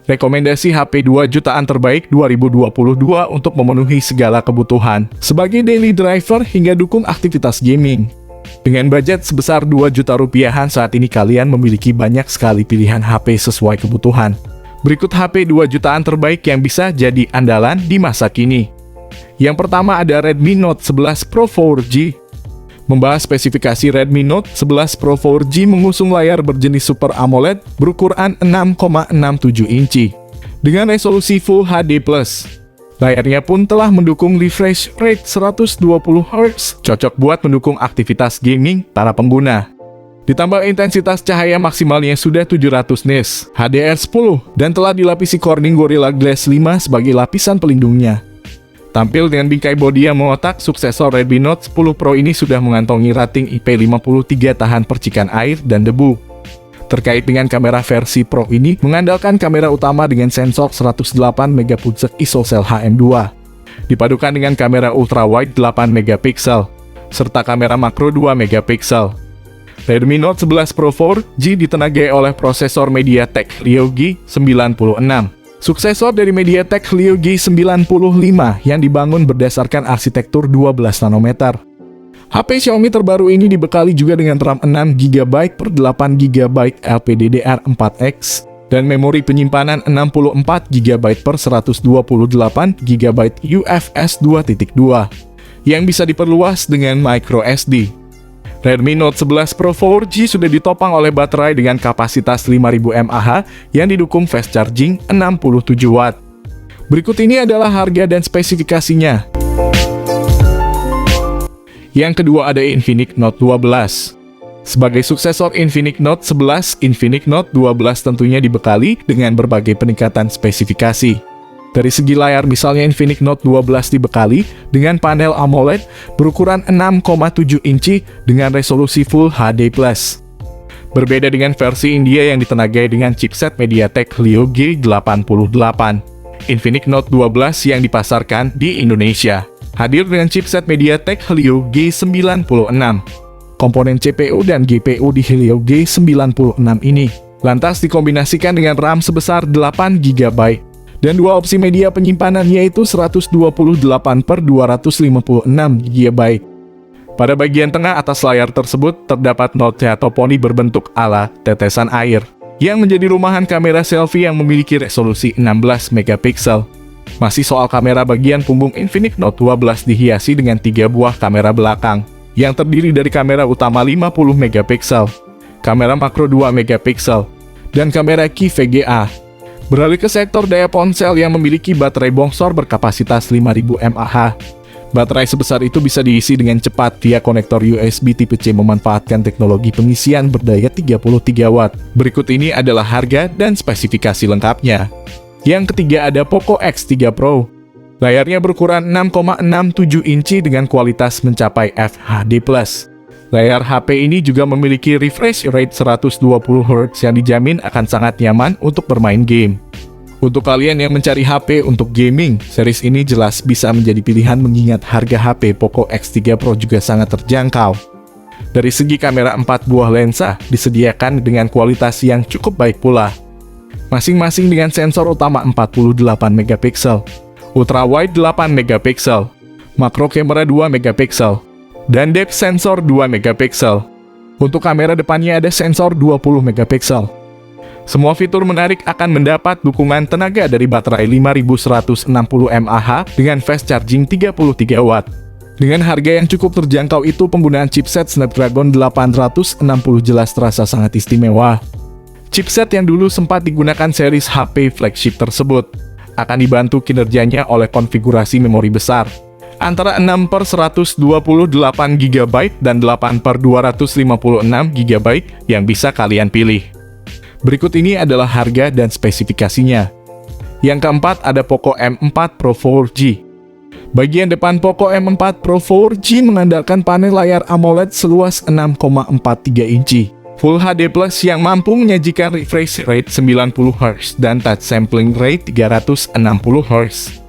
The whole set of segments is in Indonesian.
Rekomendasi HP 2 jutaan terbaik 2022 untuk memenuhi segala kebutuhan sebagai daily driver hingga dukung aktivitas gaming. Dengan budget sebesar 2 juta rupiahan saat ini kalian memiliki banyak sekali pilihan HP sesuai kebutuhan. Berikut HP 2 jutaan terbaik yang bisa jadi andalan di masa kini. Yang pertama ada Redmi Note 11 Pro 4G. Membahas spesifikasi Redmi Note 11 Pro 4G mengusung layar berjenis Super AMOLED berukuran 6,67 inci dengan resolusi Full HD+. Layarnya pun telah mendukung refresh rate 120 Hz, cocok buat mendukung aktivitas gaming para pengguna. Ditambah intensitas cahaya maksimalnya sudah 700 nits, HDR10, dan telah dilapisi Corning Gorilla Glass 5 sebagai lapisan pelindungnya. Tampil dengan bingkai bodi yang mengotak, suksesor Redmi Note 10 Pro ini sudah mengantongi rating IP53 tahan percikan air dan debu. Terkait dengan kamera versi Pro ini, mengandalkan kamera utama dengan sensor 108 MP ISOCELL HM2, dipadukan dengan kamera ultrawide 8 MP, serta kamera makro 2 MP. Redmi Note 11 Pro 4G ditenagai oleh prosesor MediaTek Helio G96. Suksesor dari MediaTek Helio G95 yang dibangun berdasarkan arsitektur 12 nanometer. HP Xiaomi terbaru ini dibekali juga dengan RAM 6GB per 8GB LPDDR4X dan memori penyimpanan 64GB per 128GB UFS 2.2 yang bisa diperluas dengan microSD. Redmi Note 11 Pro 4G sudah ditopang oleh baterai dengan kapasitas 5000 mAh yang didukung fast charging 67 Watt. Berikut ini adalah harga dan spesifikasinya. Yang kedua ada Infinix Note 12. Sebagai suksesor Infinix Note 11, Infinix Note 12 tentunya dibekali dengan berbagai peningkatan spesifikasi. Dari segi layar, misalnya Infinix Note 12 dibekali dengan panel AMOLED berukuran 6,7 inci dengan resolusi Full HD+. Berbeda dengan versi India yang ditenagai dengan chipset MediaTek Helio G88. Infinix Note 12 yang dipasarkan di Indonesia hadir dengan chipset MediaTek Helio G96. Komponen CPU dan GPU di Helio G96 ini lantas dikombinasikan dengan RAM sebesar 8GB. Dan dua opsi media penyimpanan yaitu 128 per 256GB. Pada bagian tengah atas layar tersebut terdapat note atau poni berbentuk ala tetesan air yang menjadi rumahan kamera selfie yang memiliki resolusi 16 MP. Masih soal kamera, bagian punggung Infinix Note 12 dihiasi dengan 3 buah kamera belakang yang terdiri dari kamera utama 50 MP, kamera makro 2 MP, dan kamera key VGA. Beralih ke sektor daya ponsel yang memiliki baterai bongsor berkapasitas 5000 mAh. Baterai sebesar itu bisa diisi dengan cepat via konektor USB tipe C memanfaatkan teknologi pengisian berdaya 33 Watt. Berikut ini adalah harga dan spesifikasi lengkapnya. Yang ketiga ada Poco X3 Pro. Layarnya berukuran 6,67 inci dengan kualitas mencapai FHD+. Layar HP ini juga memiliki refresh rate 120 Hz yang dijamin akan sangat nyaman untuk bermain game. Untuk kalian yang mencari HP untuk gaming, series ini jelas bisa menjadi pilihan mengingat harga HP Poco X3 Pro juga sangat terjangkau. Dari segi kamera 4 buah lensa disediakan dengan kualitas yang cukup baik pula. Masing-masing dengan sensor utama 48 MP, ultrawide 8 MP, makro kamera 2 MP, dan depth sensor 2 MP. Untuk kamera depannya ada sensor 20 MP. Semua fitur menarik akan mendapat dukungan tenaga dari baterai 5160 mAh dengan fast charging 33 Watt. Dengan harga yang cukup terjangkau itu, penggunaan chipset Snapdragon 860 jelas terasa sangat istimewa. Chipset yang dulu sempat digunakan series HP flagship tersebut akan dibantu kinerjanya oleh konfigurasi memori besar antara 6 per 128GB dan 8 per 256GB yang bisa kalian pilih. Berikut ini adalah harga dan spesifikasinya. Yang keempat ada Poco M4 Pro 4G. Bagian depan Poco M4 Pro 4G mengandalkan panel layar AMOLED seluas 6,43 inci. Full HD Plus yang mampu menyajikan refresh rate 90Hz dan touch sampling rate 360Hz.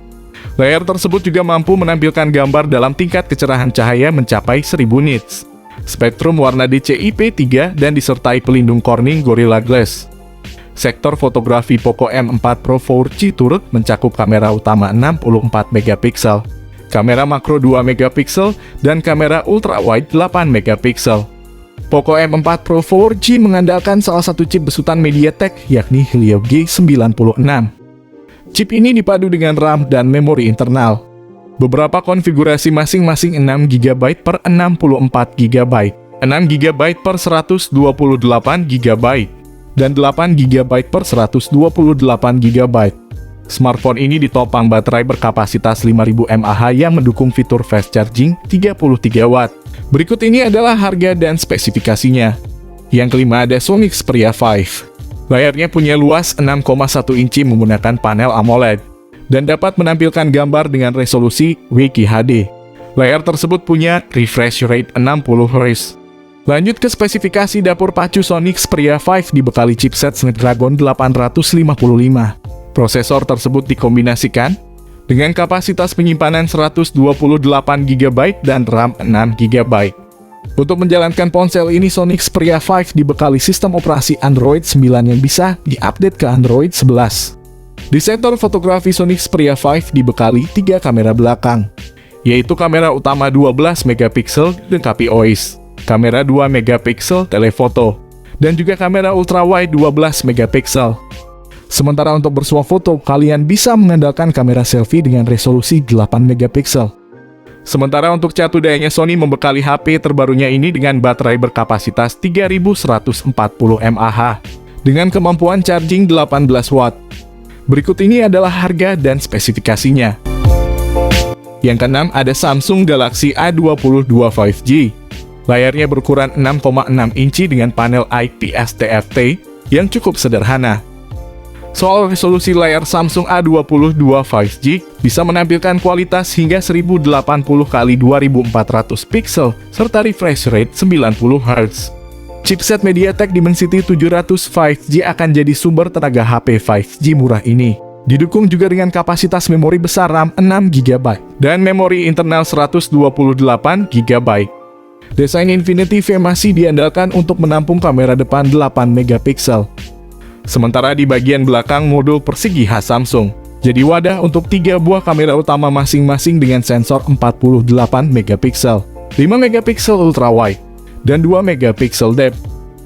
Layar tersebut juga mampu menampilkan gambar dalam tingkat kecerahan cahaya mencapai 1000 nits. Spektrum warna DCI-P3 dan disertai pelindung Corning Gorilla Glass. Sektor fotografi Poco M4 Pro 4G turut mencakup kamera utama 64 megapiksel, kamera makro 2 megapiksel, dan kamera ultrawide 8 megapiksel. Poco M4 Pro 4G mengandalkan salah satu chip besutan MediaTek yakni Helio G96. Chip ini dipadu dengan RAM dan memori internal. Beberapa konfigurasi masing-masing 6GB per 64GB, 6GB per 128GB, dan 8GB per 128GB. Smartphone ini ditopang baterai berkapasitas 5000 mAh yang mendukung fitur fast charging 33W. Berikut ini adalah harga dan spesifikasinya. Yang kelima ada Sony Xperia 5. Layarnya punya luas 6,1 inci menggunakan panel AMOLED dan dapat menampilkan gambar dengan resolusi WQHD. Layar tersebut punya refresh rate 60Hz. Lanjut ke spesifikasi dapur pacu Sony Xperia 5 dibekali chipset Snapdragon 855. Prosesor tersebut dikombinasikan dengan kapasitas penyimpanan 128GB dan RAM 6GB. Untuk menjalankan ponsel ini, Sony Xperia 5 dibekali sistem operasi Android 9 yang bisa diupdate ke Android 11. Di sektor fotografi, Sony Xperia 5 dibekali 3 kamera belakang, yaitu kamera utama 12 megapiksel dilengkapi OIS, kamera 2 megapiksel telefoto, dan juga kamera ultrawide 12 megapiksel. Sementara untuk bersuah foto, kalian bisa mengandalkan kamera selfie dengan resolusi 8 megapiksel. Sementara untuk catu dayanya, Sony membekali HP terbarunya ini dengan baterai berkapasitas 3140 mAh dengan kemampuan charging 18 watt. Berikut ini adalah harga dan spesifikasinya. Yang keenam ada Samsung Galaxy A22 5G. Layarnya berukuran 6,6 inci dengan panel IPS TFT yang cukup sederhana. Soal resolusi, layar Samsung A22 5G bisa menampilkan kualitas hingga 1080x2400 pixel serta refresh rate 90Hz. Chipset MediaTek Dimensity 700 5G akan jadi sumber tenaga HP 5G murah ini. Didukung juga dengan kapasitas memori besar RAM 6GB dan memori internal 128GB. Desain Infinity V masih diandalkan untuk menampung kamera depan 8 megapiksel. Sementara di bagian belakang modul persegi khas Samsung, jadi wadah untuk 3 buah kamera utama masing-masing dengan sensor 48 megapiksel, 5 megapiksel ultrawide, dan 2 megapiksel depth.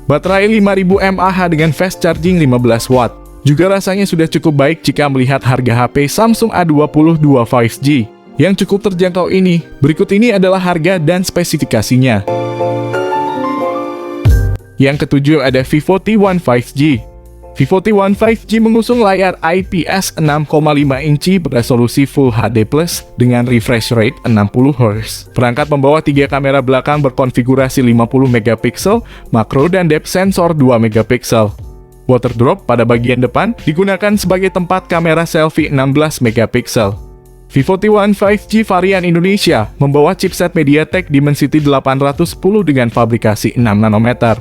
Baterai 5000 mAh dengan fast charging 15 watt. Juga rasanya sudah cukup baik jika melihat harga HP Samsung A22 5G yang cukup terjangkau ini. Berikut ini adalah harga dan spesifikasinya. Yang ketujuh ada Vivo T1 5G. Vivo T1 5G mengusung layar IPS 6,5 inci beresolusi Full HD+ dengan refresh rate 60Hz. Perangkat membawa 3 kamera belakang berkonfigurasi 50 megapiksel, makro dan depth sensor 2 megapiksel. Water drop pada bagian depan digunakan sebagai tempat kamera selfie 16 megapiksel. Vivo T1 5G varian Indonesia membawa chipset MediaTek Dimensity 810 dengan fabrikasi 6 nanometer.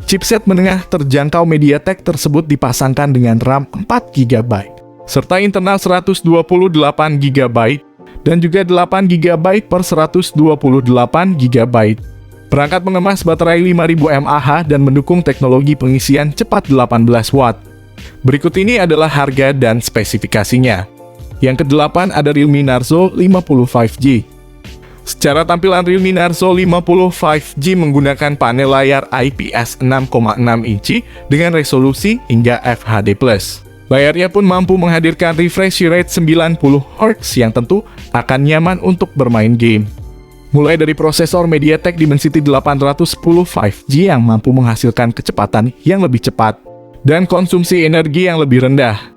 Chipset menengah terjangkau MediaTek tersebut dipasangkan dengan RAM 4GB, serta internal 128GB, dan juga 8GB per 128GB. Perangkat mengemas baterai 5000 mAh dan mendukung teknologi pengisian cepat 18 watt. Berikut ini adalah harga dan spesifikasinya. Yang ke-8 ada Realme Narzo 50 5G. Secara tampilan, Realme Narzo 50 5G menggunakan panel layar IPS 6,6 inci dengan resolusi hingga FHD+. Layarnya pun mampu menghadirkan refresh rate 90Hz yang tentu akan nyaman untuk bermain game. Mulai dari prosesor MediaTek Dimensity 810 5G yang mampu menghasilkan kecepatan yang lebih cepat dan konsumsi energi yang lebih rendah.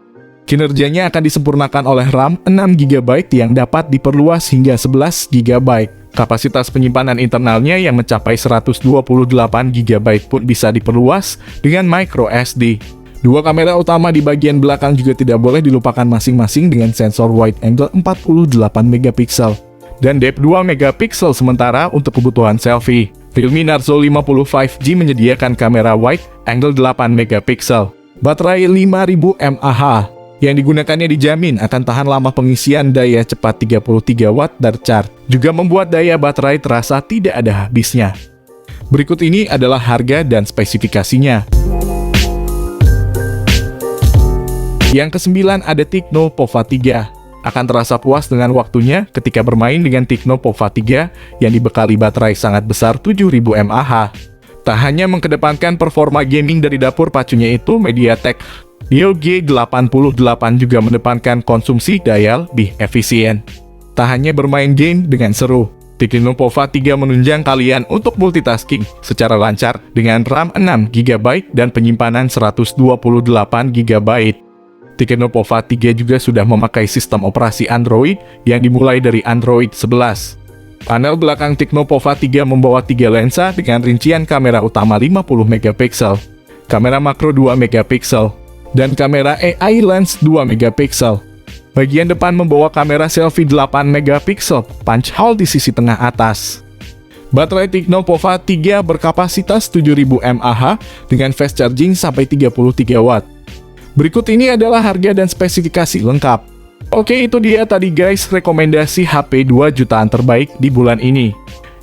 Kinerjanya akan disempurnakan oleh RAM 6GB yang dapat diperluas hingga 11GB. Kapasitas penyimpanan internalnya yang mencapai 128GB pun bisa diperluas dengan micro SD. Dua kamera utama di bagian belakang juga tidak boleh dilupakan masing-masing dengan sensor wide angle 48 megapiksel dan depth 2 megapiksel. Sementara untuk kebutuhan selfie, Realme Narzo 50 5G menyediakan kamera wide angle 8 megapiksel, baterai 5000 mAh. Yang digunakannya dijamin akan tahan lama pengisian daya cepat 33 watt dari charge, juga membuat daya baterai terasa tidak ada habisnya. Berikut ini adalah harga dan spesifikasinya. Yang kesembilan ada Tecno Pova 3. Akan terasa puas dengan waktunya ketika bermain dengan Tecno Pova 3 yang dibekali baterai sangat besar 7000 mAh. Tak hanya mengedepankan performa gaming dari dapur pacunya itu, MediaTek Helio G88 juga mengedepankan konsumsi daya lebih efisien. Tak hanya bermain game dengan seru, Tecno Pova 3 menunjang kalian untuk multitasking secara lancar dengan RAM 6GB dan penyimpanan 128GB. Tecno Pova 3 juga sudah memakai sistem operasi Android yang dimulai dari Android 11. Panel belakang Tecno Pova 3 membawa 3 lensa dengan rincian kamera utama 50MP, kamera makro 2MP, dan kamera AI lens 2MP. Bagian depan membawa kamera selfie 8MP, punch hole di sisi tengah atas. Baterai Tecno Pova 3 berkapasitas 7000 mAh dengan fast charging sampai 33 Watt. Berikut ini adalah harga dan spesifikasi lengkap. Oke, itu dia tadi guys rekomendasi HP 2 jutaan terbaik di bulan ini,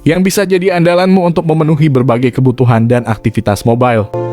yang bisa jadi andalanmu untuk memenuhi berbagai kebutuhan dan aktivitas mobile.